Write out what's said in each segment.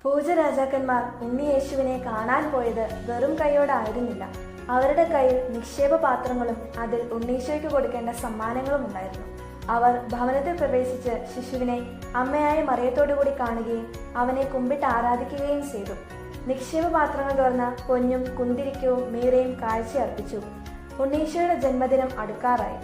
പൂജരാജാക്കന്മാർ ഉണ്ണിയേശുവിനെ കാണാൻ പോയത് വെറും കൈയോടായിരുന്നില്ല. അവരുടെ കയ്യിൽ നിക്ഷേപ പാത്രങ്ങളും അതിൽ ഉണ്ണീശോയ്ക്ക് കൊടുക്കേണ്ട സമ്മാനങ്ങളും ഉണ്ടായിരുന്നു. അവർ ഭവനത്തിൽ പ്രവേശിച്ച് ശിശുവിനെ അമ്മയായ മറിയത്തോടുകൂടി കാണുകയും അവനെ കുമ്പിട്ട് ആരാധിക്കുകയും ചെയ്തു. നിക്ഷേപ പാത്രങ്ങൾ തുറന്ന പൊന്നും കുന്തിരിക്കവും മീറയും കാഴ്ചയർപ്പിച്ചു. ഉണ്ണീശോയുടെ ജന്മദിനം അടുക്കാറായി.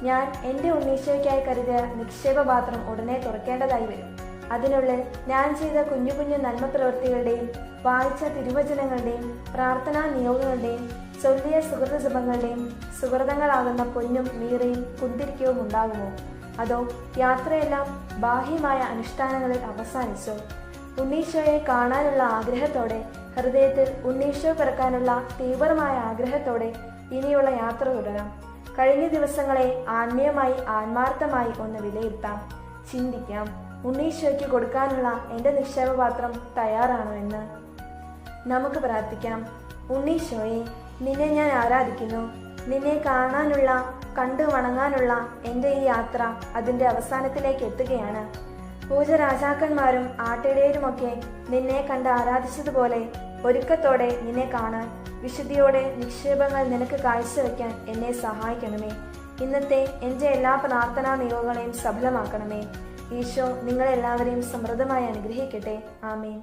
ഞാൻ എൻ്റെ ഉണ്ണീശോയ്ക്കായി കരുതിയ നിക്ഷേപ പാത്രം ഉടനെ തുറക്കേണ്ടതായി വരും. അതിനുള്ളിൽ ഞാൻ ചെയ്ത കുഞ്ഞു കുഞ്ഞു നന്മ പ്രവൃത്തികളുടെയും വായിച്ച തിരുവചനങ്ങളുടെയും പ്രാർത്ഥനാ നിയോഗങ്ങളുടെയും ചൊല്ലിയ സുഹൃത ജപങ്ങളുടെയും സുഹൃതങ്ങളാകുന്ന പൊന്നും മീറയും കുന്തിരിക്കവും ഉണ്ടാകുമോ? അതോ യാത്രയെല്ലാം ബാഹ്യമായ അനുഷ്ഠാനങ്ങളിൽ അവസാനിച്ചോ? ഉണ്ണീശോയെ കാണാനുള്ള ആഗ്രഹത്തോടെ, ഹൃദയത്തിൽ ഉണ്ണീശോ പിറക്കാനുള്ള തീവ്രമായ ആഗ്രഹത്തോടെ ഇനിയുള്ള യാത്ര തുടരാം. കഴിഞ്ഞ ദിവസങ്ങളെ ആത്മീയമായി ആത്മാർത്ഥമായി ഒന്ന് വിലയിരുത്താം, ചിന്തിക്കാം. ഉണ്ണീശോയ്ക്ക് കൊടുക്കാനുള്ള എൻ്റെ നിക്ഷേപപാത്രം തയ്യാറാണോ എന്ന് നമുക്ക് പ്രാർത്ഥിക്കാം. ഉണ്ണീശോയെ, നിന്നെ ഞാൻ ആരാധിക്കുന്നു. നിന്നെ കാണാനുള്ള, കണ്ടു വണങ്ങാനുള്ള എൻ്റെ ഈ യാത്ര അതിൻ്റെ അവസാനത്തിലേക്ക് എത്തുകയാണ്. പൂജരാജാക്കന്മാരും ആട്ടിടയരുമൊക്കെ നിന്നെ കണ്ട് ആരാധിച്ചതുപോലെ ഒരുക്കത്തോടെ നിന്നെ കാണാൻ, വിശുദ്ധിയോടെ നിക്ഷേപങ്ങൾ നിനക്ക് കാഴ്ചവെക്കാൻ എന്നെ സഹായിക്കണമേ. ഇന്നത്തെ എൻ്റെ എല്ലാ പ്രാർത്ഥനാ നിയോഗങ്ങളെയും സഫലമാക്കണമേ. ഈശോ നിങ്ങളെല്ലാവരെയും സമൃദ്ധമായി അനുഗ്രഹിക്കട്ടെ. ആമേൻ.